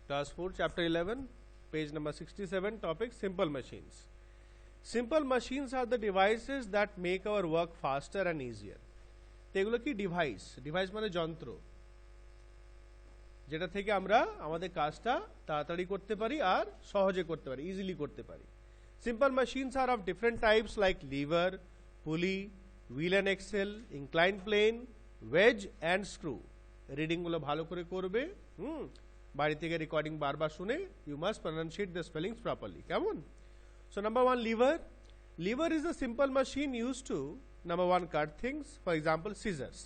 Class 4, Chapter 11, page number 67, topic Simple Machines. Simple machines are the devices that make our work faster and easier. তো এগুলো কি device? Device মানে যন্ত্র, যেটা থেকে আমরা আমাদের কাজটা তাড়াতাড়ি করতে পারি আর সহজে করতে পারি, ইজিলি করতে পারি। Simple machines are of different types like lever, pulley, wheel and axle, inclined plane, wedge and screw. Reading গুলো ভালো করে করবে, বাড়ি থেকে রেকর্ডিং বারবার শুনে you must pronounce the spellings properly, কেমন? So number one, lever. Lever is a simple machine used to, number one, cut things. For example, scissors.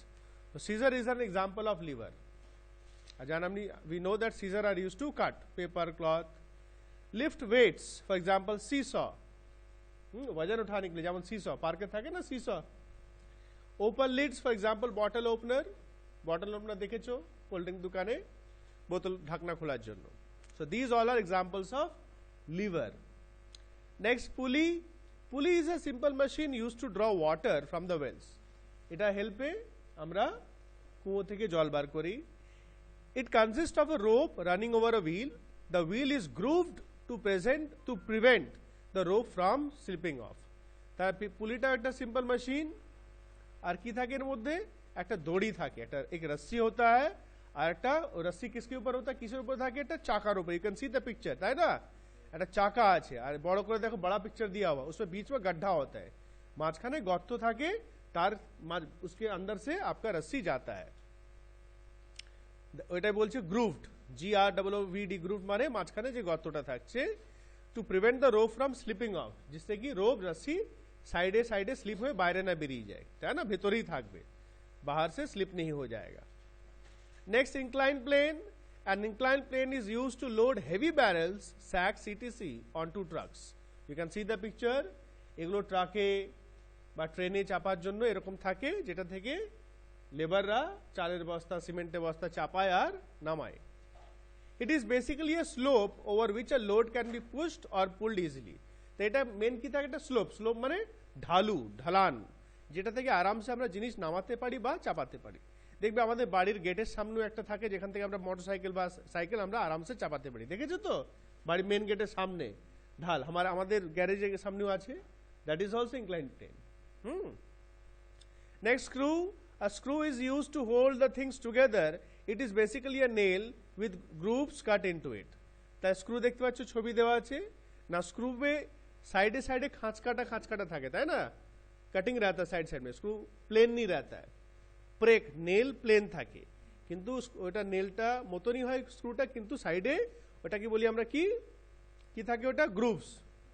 So scissor is an example of lever. We know that scissors are used to cut paper, cloth. Lift weights. For example, seesaw. वजन उठाने के लिए যেমন seesaw পার্কে থাকে না seesaw. Open lids. For example, bottle opener. Bottle opener দেখেছো cold drink দোকানে বোতল ঢাকনা খোলার জন্য. So these all are examples of lever. Next, pulley. Pulley is a simple machine used to draw water from the wells. এটা হেল্পে আমরা কুয়ো থেকে জল বার করি. It consists of a rope running over a wheel. The wheel is grooved to prevent the rope from slipping off. তার পুলিটা একটা simple machine, আর কি থাকে এর মধ্যে? একটা দড়ি থাকে, একটা এক रस्सी होता है, আর একটা रस्सी किसके ऊपर होता है, किसের উপর থাকে? একটা চাকার উপর। You can see the picture, তাই না? একটা চাকা আছে, আর বড় করে দেখো बड़ा पिक्चर दिया हुआ, उसमें बीच में गड्ढा होता है, মাঝখানে গর্ত থাকে, তার उसके अंदर से आपका रस्सी जाता है, ওইটাই বলছে গ্রুভড, GROOVD, গ্রুভ মানে মাঝখানে যে গর্তটা থাকছে, to prevent the rope from sleeping of, जिससे कि रोप रस्सी साइडे साइडे स्लिप হয়ে বাইরে না বেরিয়ে যায়, তাই না? ভেতরেই থাকবে, बाहर से स्लिप नहीं हो जाएगा. Next, inclined plane. An inclined plane is used to load heavy barrels, sacks, etc. onto trucks. You can see the picture. এগুলো ট্রাকে বা ট্রেনে চাপার জন্য এরকম থাকে, যেটা থেকে লেবাররা চালের বস্তা, সিমেন্টের বস্তা চাপায় আর নামায়. It is basically a slope over which a load can be pushed or pulled easily. তো এটা মেন কি থাকে? এটা স্লোপ. স্লোপ মানে ঢালু, ঢালান, যেটা থেকে আরামসে আমরা জিনিস নামাতে পারি বা চাপাতে পারি. দেখবে আমাদের বাড়ির গেটের সামনেও একটা থাকে, যেখান থেকে আমরা মোটরসাইকেল বা সাইকেল আমরা আরামসে চাপাতে পারি, দেখেছো তো? বাড়ির মেন গেটের সামনে ঢাল, আমাদের গ্যারেজের সামনেও আছে. That is also inclined plane. Next, screw. A screw is used to hold the things together. It is basically a nail with grooves cut into it. তাই স্ক্রু দেখতে পাচ্ছ, ছবি দেওয়া আছে না? স্ক্রুবে সাইডে সাইডে খাঁচ কাটা থাকে, তাই না? कटिंग रहता है साइड साइड में, स्क्रू प्लेन नहीं रहता है. ब्रेक नेल प्लेन থাকে, কিন্তু ওটা নেলটা মতনই হয় স্ক্রুটা, কিন্তু সাইডে ওটা কি বলি আমরা, কি থাকে ওটা? গ্রুভস,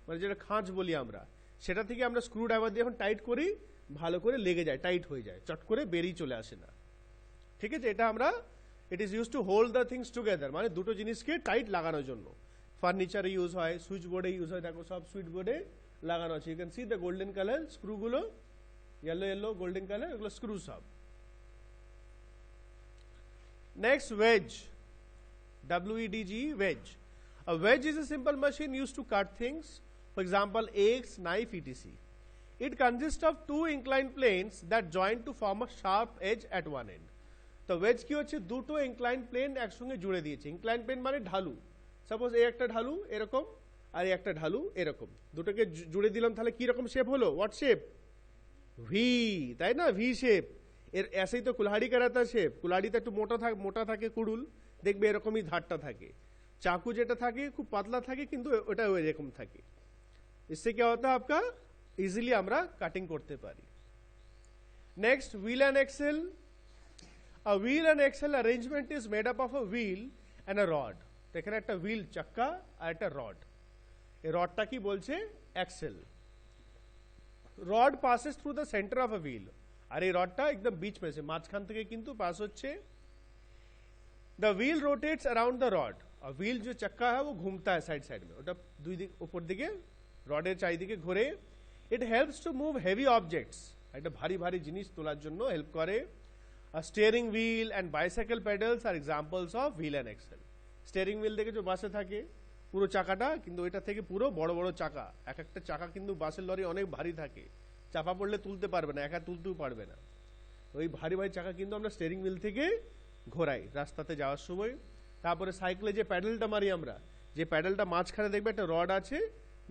মানে যেটা খাঁজ বলি আমরা, সেটা থেকে আমরা স্ক্রু ড্রাইভার দিয়ে এখন টাইট করি, ভালো করে লেগে যায়, টাইট হয়ে যায়, চট করে বেরিয়ে চলে আসে না, ঠিক আছে? এটা আমরা, it is use to hold the things together, মানে দুটো জিনিসকে টাইট লাগানোর জন্য. ফার্নিচারে ইউজ হয়, সুইচ বোর্ডে ইউজ হয়, দেখো সব সুইচ বোর্ডে লাগানো আছে. You can see the golden colour স্ক্রুগুলো, येलो গোল্ডেন কালার, এগুলো স্ক্রু সব. Next, wedge. WEDG, wedge. A wedge is a simple machine used to cut things, for example, eggs, knife, etc. It consists of two inclined planes that join to form a sharp edge at one end. তো wedge কি হচ্ছে? দুটো inclined plane একসঙ্গে জুড়ে দিয়েছে. inclined plane মানে ঢালু. Suppose এই একটা ঢালু এরকম, আর এই একটা ঢালু এরকম, দুটোকে জুড়ে দিলাম, তাহলে কি রকম শেপ হলো? What shape? ভি, তাই না? V shape. এর ऐसे তো কুলহাড়ি का रहता শেপ, কুলহাড়িতে একটু মোটা থাকে কুড়ুল, দেখবে এরকমই ধারটা থাকে. চাকু যেটা থাকে খুব পাতলা থাকে, কিন্তু ওটা এরকম থাকে. इससे क्या होता है आपका, इजीली আমরা কাটিং করতে পারি. Next, wheel and axle. A wheel and axle arrangement is made up of a wheel and a rod. এখানে একটা wheel চাকা আর একটা rod. এই রডটা কি বলছে? Axle. Rod passes through the center of a wheel. আর এই রডটা একদম বিচ में से, মাঝখান থেকে কিন্তু পাস হচ্ছে. The wheel rotates around the rod. और wheel जो चक्का है वो घूमता है साइड साइड में, ওটা দুই দিক উপর দিকে রডের চারিদিকে ঘোরে. It helps to move heavy objects. একটা ভারী ভারী জিনিস তোলার জন্য হেল্প করে. A steering wheel and bicycle pedals are examples of wheel and axle. Steering wheel দেখেছো বাসে থাকে, পুরো চাকাটা, কিন্তু এটা থেকে পুরো বড় বড় চাকা, এক একটা চাকা কিন্তু বাসের লরি অনেক ভারী থাকে, চাপা পড়লে তুলতে পারবে না, একা তুলতেও পারবে না. ওই ভারী ভারী চাকা কিন্তু আমরা স্টিয়ারিং হুইল থেকে ঘোরাই রাস্তাতে যাওয়ার সময়. তারপরে সাইকেলে যে প্যাডেলটা মারি আমরা, যে প্যাডেলটা মাঝখানে দেখবে একটা রড আছে,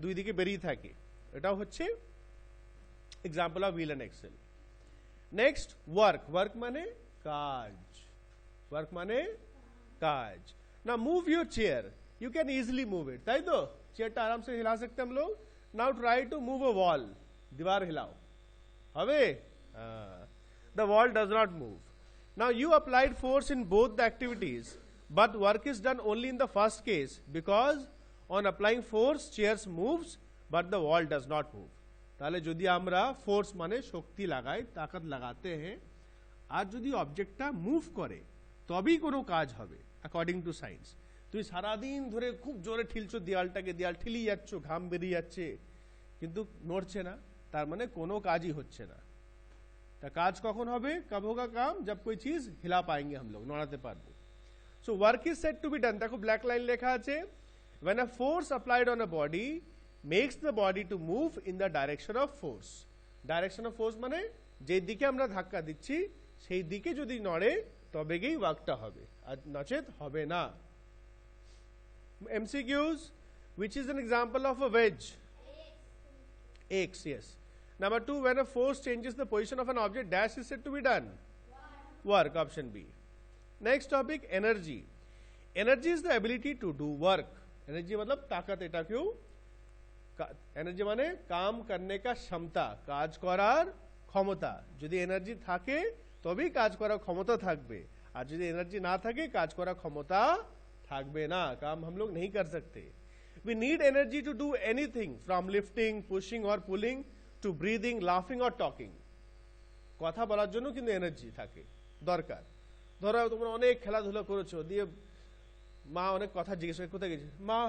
দুই দিকে বেরিয়ে থাকে, এটাও হচ্ছে example of wheel and axle. Next work, work মানে কাজ, ওয়ার্ক মানে কাজ। না move your chair, you can easily move it, ताई तो चेयरটা आराम से हिला सकते हम लोग। Now try to move a wall, दीवार हिलाओ, হবে? The wall does not move. Now you applied force in both the activities, but work is done only in the first case because on applying force chairs moves but the wall does not move. তাহলে যদি আমরা force মানে শক্তি লাগাই, তাকত লাগাতে हैं, আর যদি অবজেক্টটা move করে তবেই কোনো কাজ হবে অ্যাকর্ডিং টু সায়েন্স। তুই সারাদিন ধরে খুব জোরে ঠেলছো দেয়ালটাকে, দেয়াল ঠেলিয়ে যাচ্ছ, ঘাম বেরিয়ে যাচ্ছে, কিন্তু নড়ছে না, তার মানে কোনো কাজই হচ্ছে না। তা কাজ কখন হবে? কব হোগা কাম, जब कोई चीज हिला पाएंगे हम लोग, নড়াতে পারবো। So work is said to be done, দেখো ব্ল্যাক লাইন লেখা আছে, when a force applied on a body makes the body to move in the direction of force. Direction of force মানে যে দিকে আমরা ধাক্কা দিচ্ছি সেই দিকে যদি নড়ে তবে গিয়ে ওয়ার্কটা হবে, আর নচেত হবে না। MCQs, which is an example of a wedge? X, yes. Number 2, when a force changes the position of an object, dash is said to be done. Work, option B. Next topic, energy. Energy is the ability to do work. Energy मतलब ताकत, এটা क्यों? Energy মানে কাম করনে কা ক্ষমতা, কাজ করার ক্ষমতা। যদি এনার্জি থাকে তবেই কাজ করার ক্ষমতা থাকবে, আর যদি এনার্জি না থাকে কাজ করার ক্ষমতা থাকবে না, কাম हम लोग नहीं कर सकते। We need energy to do anything from lifting, pushing or pulling to breathing, laughing or talking. কথা বলার জন্য কিন্তু এনার্জি থাকে দরকার। ধরো তোমরা অনেক খেলাধুলা করেছো, দিয়ে মা অনেক কথা জিজ্ঞেস করে, কোথায় গেছে? মা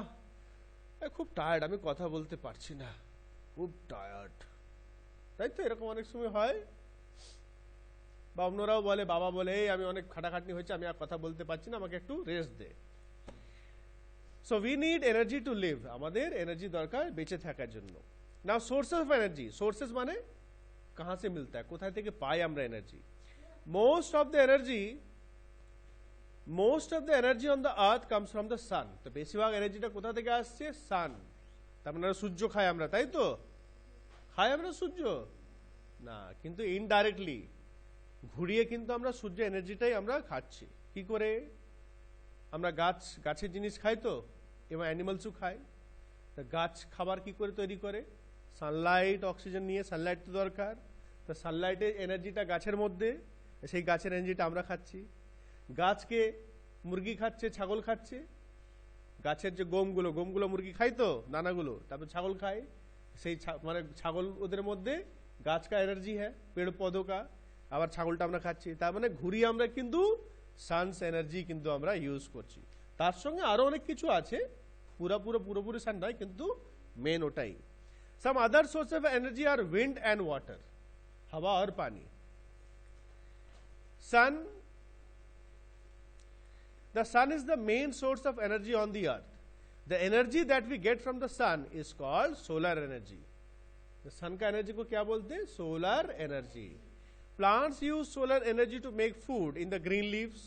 খুব টায়ার্ড, আমি কথা বলতে পারছি না, খুব টায়ার্ড, তাই তো? এরকম অনেক সময় হয়। বা অন্যরাও বলে, বাবা বলে, এই আমি অনেক খাটাখাটনি হয়েছে, আমি আর কথা বলতে পারছি না, আমাকে একটু রেস্ট দে। So we need energy to live, আমাদের এনার্জি দরকার বেঁচে থাকার জন্য। Now sources of energy, sources মানে कहां से मिलता है, কোথায় থেকে পাই আমরা energy. Most of the energy on the earth comes from the sun. তো বেশিরভাগ এনার্জিটা কোথা থেকে আসছে? সান। তার মানে সূর্য খাই আমরা, তাই তো? খাই আমরা সূর্য না, কিন্তু ইনডাইরেক্টলি ঘুরিয়ে কিন্তু আমরা সূর্য এনার্জিটাই আমরা খাচ্ছি। কি করে? আমরা গাছের জিনিস খাই তো, এবং অ্যানিমালসও খায়। তা গাছ খাবার কি করে তৈরি করে? সানলাইট, অক্সিজেন নিয়ে, সানলাইট তো দরকার। তো সানলাইটের এনার্জিটা গাছের মধ্যে, সেই গাছের এনার্জিটা আমরা খাচ্ছি। গাছকে মুরগি খাচ্ছে, ছাগল খাচ্ছে, গাছের যে গমগুলো মুরগি খায় তো, দানাগুলো, তারপর ছাগল খায়, সেই মানে ছাগল ওদের মধ্যে গাছ কা এনার্জি হ্যাঁ, পেড় পৌধো কা, আবার ছাগলটা আমরা খাচ্ছি। তার মানে ঘুরিয়ে আমরা কিন্তু সানস এনার্জি কিন্তু আমরা ইউজ করছি। তার সঙ্গে আরো অনেক কিছু আছে, পুরোপুরি সান নয়, কিন্তু মেন ওটাই। Some other source of energy আর উইন্ড অ্যান্ড ওয়াটার, হাওয়া আর পানি। সান, the sun is the main source of energy on the earth. The energy that we get from the sun is called solar energy. The sun का energy को क्या बोलते हैं? Solar energy. Plants use solar energy to make food in the green leaves.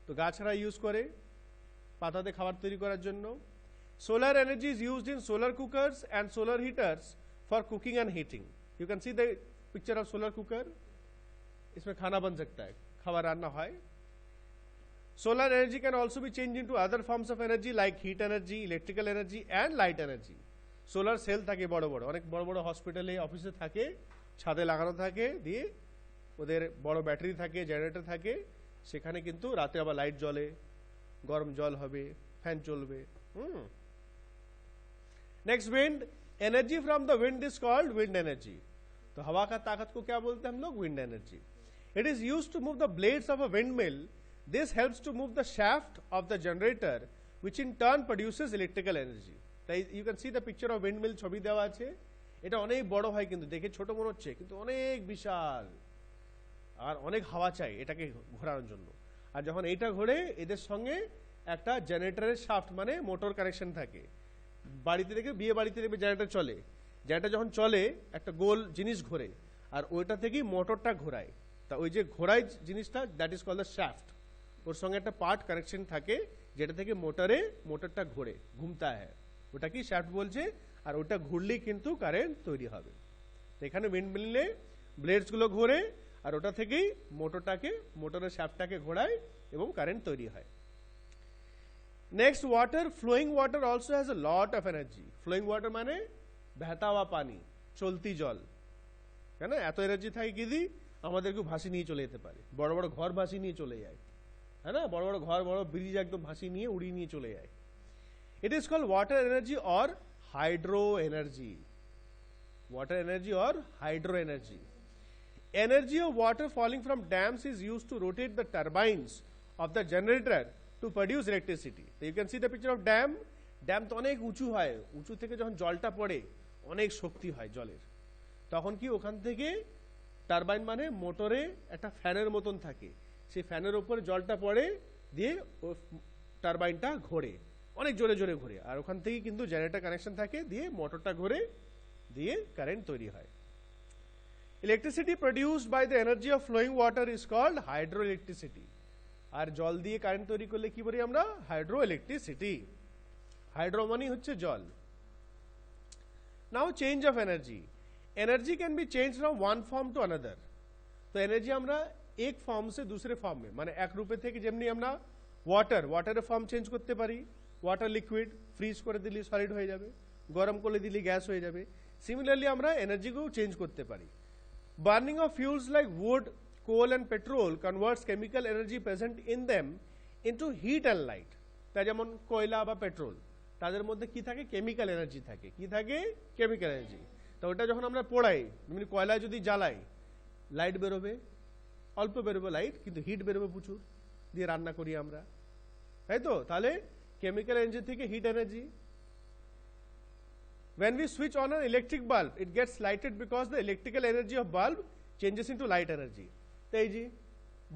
तो गाछरा use करे পাতাতে খাবার তৈরি করার জন্য। Solar energy is used in solar cookers and solar heaters for cooking and heating. You can see the picture of solar cooker. इसमें खाना बन सकता है, खाবার রান্না হয়। Solar energy can also be changed into other forms of energy like heat energy, electrical energy and light energy. Solar cell থাকে বড় বড়, অনেক বড় বড় হসপিটালে, অফিসে থাকে, ছাদে লাগানো থাকে, দিয়ে ওদের বড় ব্যাটারি থাকে, জেনারেটর থাকে, সেখানে কিন্তু রাতে আবার লাইট জ্বলে, গরম জল হবে, ফ্যান চলবে। Next wind, energy from the wind is called wind energy. तो हवा का ताकत को क्या बोलते हैं हम लोग? Wind energy. It is used to move the blades of a windmill. This helps to move the shaft of the generator, which in turn produces electrical energy. You can see the picture of windmill, ছবি দেওয়া আছে। এটা অনেক বড় হয়, কিন্তু দেখে ছোট মনে হচ্ছে, কিন্তু অনেক বিশাল, আর অনেক হাওয়া চাই এটাকে ঘোরানোর জন্য। আর যখন এটা ঘোরে, এদের সঙ্গে একটা জেনারেটরের শাফট মানে মোটর কানেকশন থাকে। বাড়িতে দেখে, বিয়ে বাড়িতে দেখবে জেনারেটর চলে, জেনারেটর যখন চলে একটা গোল জিনিস ঘোরে, আর ওইটা থেকেই মোটরটা ঘোরায়। তা ওই যে ঘোরায় জিনিসটা, that is called the shaft, ওর সঙ্গে একটা পার্ট কানেকশন থাকে, যেটা থেকে মোটরটা ঘুমতা হ্যায়, ওটা কি শ্যাফট বলছে, আর ওটা ঘুরলেই কিন্তু কারেন্ট তৈরি হবে। তো এখানে উইন্ডমিলে ব্লেডসগুলো ঘোরে আর ওটা থেকেই মোটরের শ্যাফটটাকে ঘোরায় এবং কারেন্ট তৈরি হয়। Next, water, flowing water also has a lot of energy. Flowing water মানে বহতা हुआ পানি, চলতি জল, তাই না? এত এনার্জি থাকে কি দি আমাদেরকে ভাসিয়ে নিয়ে চলে যেতে পারে, বড় বড় ঘর ভাসিয়ে নিয়ে চলে যায়, है ना? বড় বড় ঘর, বড় ব্রিজ একদম ভাসিয়ে নিয়ে উড়িয়ে নিয়ে চলে যায়। It is called water energy or hydro energy. Water energy or hydro energy. Energy of water falling from dams is used to rotate the turbines of the generator to produce electricity. So you can see the picture of dam. Dam তো অনেক উঁচু হয়, উঁচু থেকে যখন জলটা পড়ে অনেক শক্তি হয় জলের, তখন কি ওখান থেকে টারবাইন মানে মোটরে একটা ফ্যানের মতন থাকে, সেই ফ্যানের উপরে জলটা পড়ে দিয়ে ও টারবাইনটা ঘোরে, অনেক জোরে জোরে ঘোরে, আর ওখান থেকে কিন্তু জেনারেটর কানেকশন থাকে, দিয়ে মোটরটা ঘোরে, দিয়ে কারেন্ট তৈরি হয়। Electricity produced by the energy of flowing water is called hydro electricity. আর জল দিয়ে কারেন্ট তৈরি করলে কি বলি আমরা? Hydro electricity. হাইড্রো মানে হচ্ছে জল। Now change of energy. Energy can be change from one form to another. तो एनर्जी আমরা এক ফর্ম से दूसरे फॉर्म में, মানে এক রূপে থেকে যেমনি আমরা ওয়াটারের ফর্ম চেঞ্জ করতে পারি, ওয়াটার লিকুইড ফ্রিজ করে দিলে সলিড হয়ে যাবে, গরম করে দিলে গ্যাস হয়ে যাবে, সিমিলারলি আমরা এনার্জিকেও চেঞ্জ করতে পারি। Burning of fuels like wood, coal and petrol converts chemical energy present in them into heat and light. তাই যেমন কয়লা বা পেট্রোল, তাদের মধ্যে কি থাকে? কেমিক্যাল এনার্জি থাকে। কি থাকে? Chemical energy. তো ওটা যখন আমরা পোড়াই, মানে কয়লায় যদি জ্বালাই, লাইট বেরোবে, অল্প বেরোবে লাইট, কিন্তু হিট বেরোবে প্রচুর, দিয়ে রান্না করি আমরা, তাই তো? তাহলে কেমিক্যাল এনার্জি থেকে hit energy. When we switch on an electric bulb, it gets lighted because the electrical energy of bulb changes into light energy. তো এই যে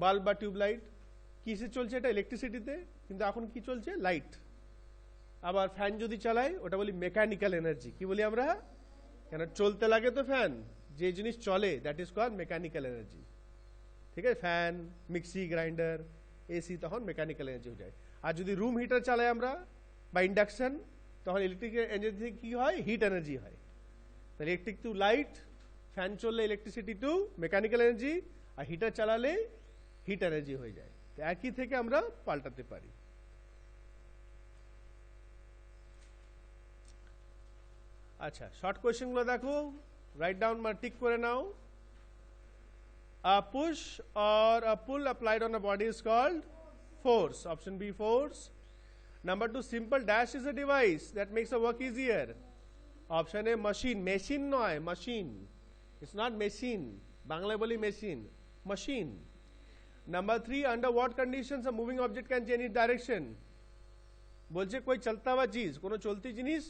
বাল্ব বা টিউবলাইট কিসে চলছে? এটা ইলেকট্রিসিটিতে, কিন্তু এখন কি চলছে? লাইট। আবার ফ্যান যদি চালাই, ওটা বলি মেকানিক্যাল এনার্জি। কি বলি আমরা? কেন চলতে লাগে তো ফ্যান, যে জিনিস চলে that is called mechanical energy. ঠিক আছে? ফ্যান, মিক্সি, গ্রাইন্ডার, এসি তখন মেকানিক্যাল এনার্জি হয়ে যায়। আর যদি রুম হিটার চালাই আমরা বা ইন্ডাকশন, তখন ইলেকট্রিক্যাল এনার্জি থেকে কি হয়? হিট এনার্জি হয়। তাহলে ইলেকট্রিক টু লাইট, ফ্যান চললে ইলেকট্রিসিটি টু মেকানিক্যাল এনার্জি, আর হিটার চালালে হিট এনার্জি হয়ে যায়। তো একই থেকে আমরা পাল্টাতে পারি। আচ্ছা, শর্ট কোয়েশ্চেনগুলো দেখো, রাইট ডাউন বা টিক করে নাও। A push or a pull applied on a body is called force. Option B, force. Number 2, simple dash is a device that makes the work easier. Option A, machine. Machine নয়, machine. It's not machine. বাংলায় বলি machine. Machine. Number 3, under what conditions a moving object can change its direction? বলছে कोई चलता हुआ चीज, কোনো চলতি জিনিস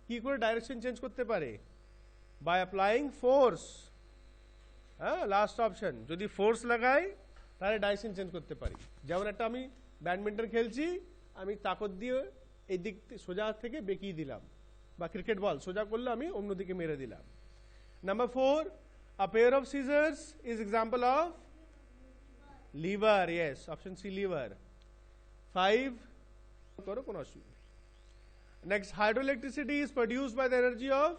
কি করে ডাইরেকশন চেঞ্জ করতে পারে? By applying force. হ্যাঁ, লাস্ট অপশন। যদি ফোর্স লাগাই তাহলে ডাইরেকশন চেঞ্জ করতে পারি। যেমন একটা আমি ব্যাডমিন্টন খেলছি, আমি তাকত দিয়ে এই দিক সোজা থেকে বেঁকিয়ে দিলাম, বা ক্রিকেট বল সোজা করলে আমি অন্যদিকে মেরে দিলাম। Number 4, a pair of scissors is example of lever. Yes, option C, lever. 5 করো, কোনো অসুবিধা। Next, hydroelectricity is produced by the energy of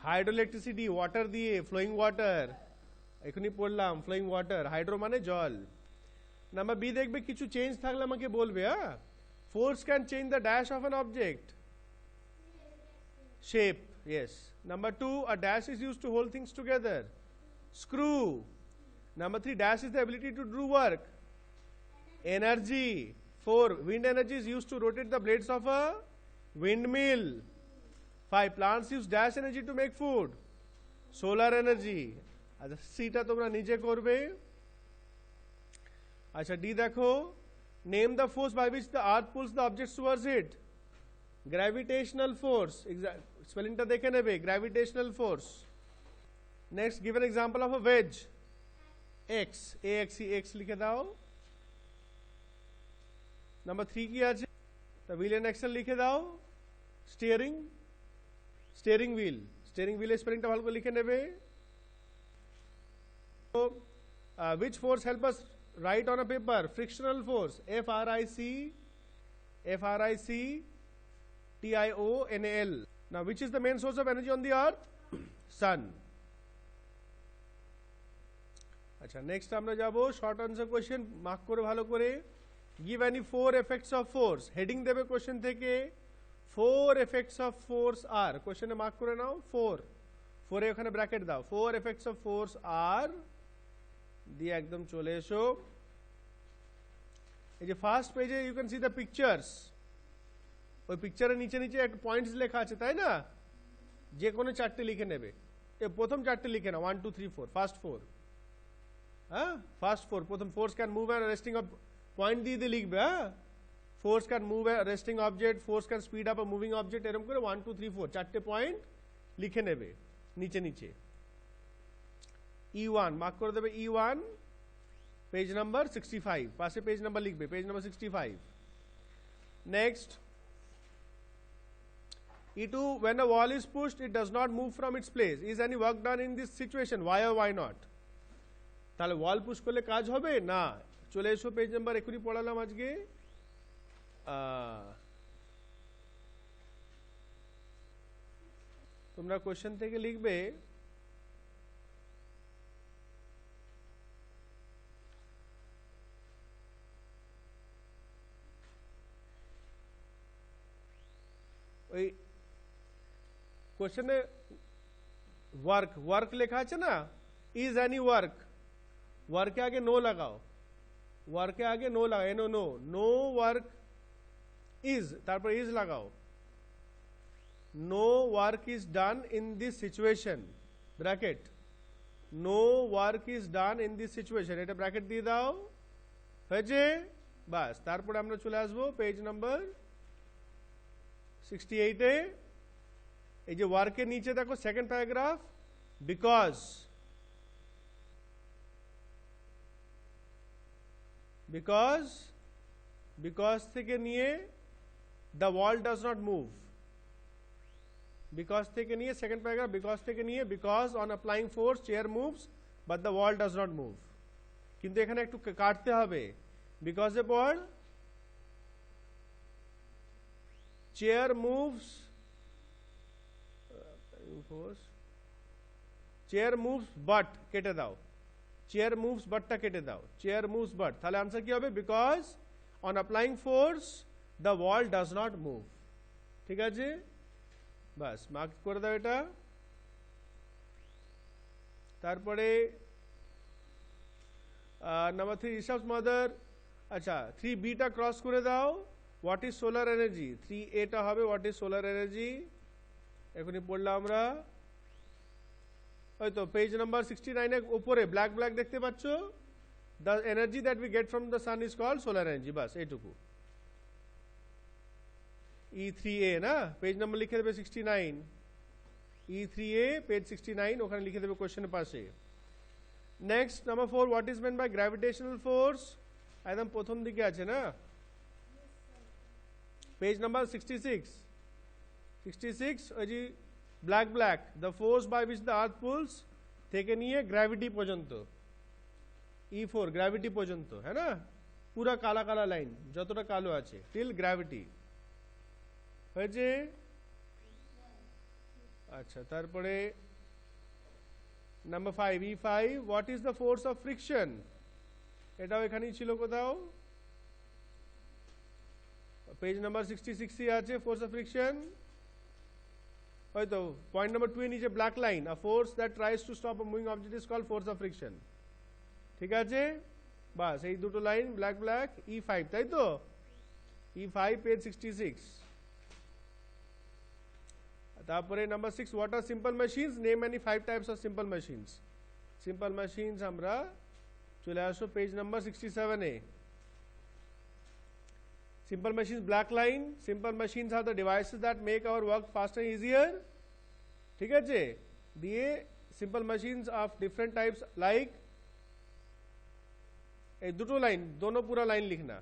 hydroelectricity, water দিয়ে, flowing water। এখনই পড়লাম flowing water, হাইড্রো মানে জল। নাম্বার বি দেখবে, কিছু চেঞ্জ থাকলে আমাকে বলবে। হ্যাঁ, force can change the dash of an object, shape. Yes. Number 2, a dash is used to hold things together, screw। Number 3, dash is the ability to do work, energy। 4, wind energy is used to rotate the blades of a windmill। 5, plants use dash energy to make food, solar energy। আচ্ছা, সিটা তোমরা নিজে করবে। আচ্ছা, D দেখো, name the force by which the earth pulls the objects towards it, gravitational force। স্পেলিংটা দেখে নেবে, gravitational force। Next, give an example of a wedge, x, ax, x লিখে দাও। নাম্বার 3 কি আছে? তা হুইল এন্ড অ্যাক্সেল লিখে দাও। স্টিয়ারিং, স্টিয়ারিং হুইল, স্টিয়ারিং হুইলের স্পেলিংটা ভালো করে লিখে নেবে। Which force help us write on a paper? Frictional force, FRIC FRICTIONAL. Now which is the main source of energy on the earth? Sun. আচ্ছা next আমরা যাব শর্ট আনসার কোশ্চেন, মার্ক করে ভালো করে। Give any 4 effects of force, heading দেবে question থেকে 4 effects of force আর, কোশ্চেনে mark করে নাও 4, 4 এ ওখানে ব্র্যাকেট দাও, 4 এফেক্টস অফ ফোর্স আর দিয়ে একদম চলে এসো। এই যে ফার্স্ট পেজে you can see the pictures, ওই পিকচারের নিচে নিচে একটা পয়েন্টস লেখা আছে তাই না, যে কোনো চারটে লিখে নেবে। প্রথম চারটে লিখে নাও 1 2 3 4, ফার্স্ট 4, হ্যাঁ ফার্স্ট 4 প্রথম। Force can move and resting of, point দিয়ে দিয়ে লিখবে, হ্যাঁ force can move resting object, force can speed up a moving object, এরকম করে 1 2 3 4 চারটে পয়েন্ট লিখে নেবে নিচে নিচে। E1 মার্ক করে দেবে, E1 পেজ নাম্বার 65, পাশে পেজ নাম্বার লিখবে, page number 65। Next E2, when a wall is pushed it does not move from its place, is any work done in this situation, why or why not? তাহলে ওয়াল push করলে কাজ হবে না। চলে এসো page number, এখনই পড়ালাম আজকে, তোমরা কোশ্চেন থেকে লিখবে ওই কোশ্চেনে ওয়ার্ক লেখা আছে না, ইজ এনি ওয়ার্ক, ওয়ার্কে আগে নো লাগাও, ওয়ার্কে আগে নো লাগাও, এনো নো, নো ওয়ার্ক ইজ, তারপর ইজ লাগাও। No work is done in this situation, bracket, no work is done in this situation, এটা ব্র্যাকেট দিয়ে দাও, হয়েছে বাস। তারপরে আমরা চলে আসবো পেজ নাম্বার 68 এ, এই যে ওয়ার্কের নিচে দেখো সেকেন্ড প্যারাগ্রাফ, বিকজ, বিকজ থেকে নিয়ে the wall does not move, because থেকে নিয়ে সেকেন্ড প্যারাগ্রাফ, বিকজ থেকে নিয়ে because on applying force chair moves but the wall does not move, কিন্তু এখানে একটু কাটতে হবে, বিকজ এর পর chair moves, chair moves but কেটে দাও, চেয়ার মুভস বাটটা কেটে দাও, চেয়ার মুভস বাট, তাহলে আনসার কি হবে, because on applying force the wall does not move. ঠিক আছে, বাস মার্ক করে দাও এটা। তারপরে নাম্বার 3 ঋষভস মাদার, আচ্ছা 3B টা ক্রস করে দাও, what is solar energy, 3A টা হবে হোয়াট ইজ সোলার এনার্জি, এখনই পড়লাম আমরা। হয়তো পেজ নাম্বার 69 এর উপরে ব্ল্যাক ব্ল্যাক দেখতে পাচ্ছ, the energy that we get from the sun is called solar energy, বাস এইটুকু। E3A না, পেজ নাম্বার লিখে দেবে 69, E3A পেজ 69, ওখানে লিখে দেবে কোশ্চেনের পাশে। Next number 4, what is meant by gravitational force, একদম প্রথম দিকে আছে না, পেজ নাম্বার 66, ওই যে black black, the force by which the earth pulls থেকে নিয়ে গ্র্যাভিটি পর্যন্ত, E4 গ্র্যাভিটি পর্যন্ত, হ্যাঁ না, পুরা কালা কালা লাইন যতটা কালো আছে, টিল গ্র্যাভিটি, হয়েছে। আচ্ছা তারপরে number 5, E5, what is the force of friction, এটাও এখানেই ছিল কোথাও, পেজ নাম্বার 66 আছে, ফোর্স অফ ফ্রিকশন। হয়তো পয়েন্ট নাম্বার 2 এর নিচে black line, a force that tries to stop a moving object is called force of friction. ঠিক আছে, বাস এই দুটো লাইন ব্ল্যাক ব্ল্যাক, E5 তাই তো, E5 পেজ 66। তারপরে number 6, what are simple machines, name any 5 types of simple machines. Simple machines আমরা চলে আসো page number 67 A. Simple machines, black line, simple machines are the devices that make our work faster and easier. ঠিক আছে, দিয়ে simple machines of different types like, এই দুটো line, দোনো পুরা লাইন লিখনা,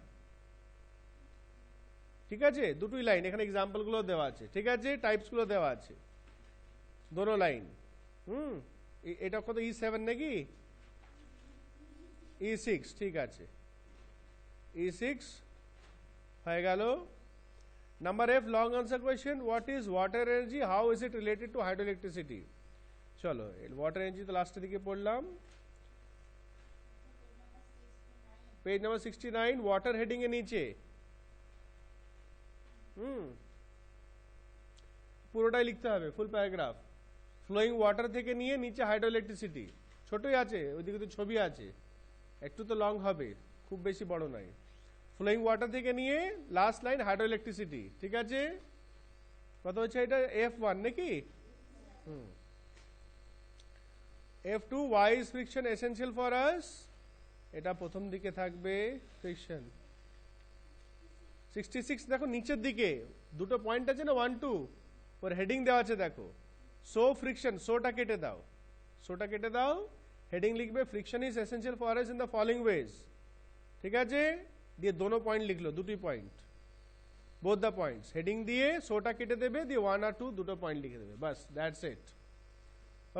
ঠিক আছে, দুটোই লাইন, এখানে এক্সাম্পল গুলো দেওয়া আছে, ঠিক আছে, টাইপস গুলো দেওয়া আছে, দোনো লাইন। এটা কত, E7 নাকি E6, ঠিক আছে, E6 হয়ে গেল। Number F, long answer question. What is water energy? How is it related to hydroelectricity? चलो water energy तो last दिके पढ़लाम. Page number 69, water heading के नीचे. পুরোটাই লিখতে হবে, ফুল প্যারাগ্রাফ. ফ্লোয়িং ওয়াটার থেকে নিয়ে নিচে হাইড্রোইলেকট্রিসিটি. ছোটই আছে, ওইদিকে তো ছবি আছে, একটু তো লং হবে, খুব বেশি বড় নয়. ফ্লোয়িং ওয়াটার থেকে নিয়ে লাস্ট লাইন হাইড্রোইলেকট্রিসিটি. ঠিক আছে, কত হচ্ছে এটা? F1 নাকি? F2, why is friction essential for us? এটা প্রথম দিকে থাকবে ফ্রিকশন. 66 দেখো নিচের দিকে দুটো পয়েন্ট আছে না, 1 2, ওর হেডিং দেওয়া আছে দেখো. সো ফ্রিকশন, সোটা কেটে দাও, সোটা কেটে দাও, হেডিং লিখবে friction is essential for us in the following ways. ঠিক আছে, দিয়ে দোনো পয়েন্ট লিখলো, দুটি point, both the points, heading দিয়ে সোটা কেটে দেবে, দিয়ে 1 আর 2 দুটো পয়েন্ট লিখে দেবে, বাস, that's it.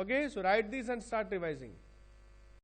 Okay, so write this and start revising.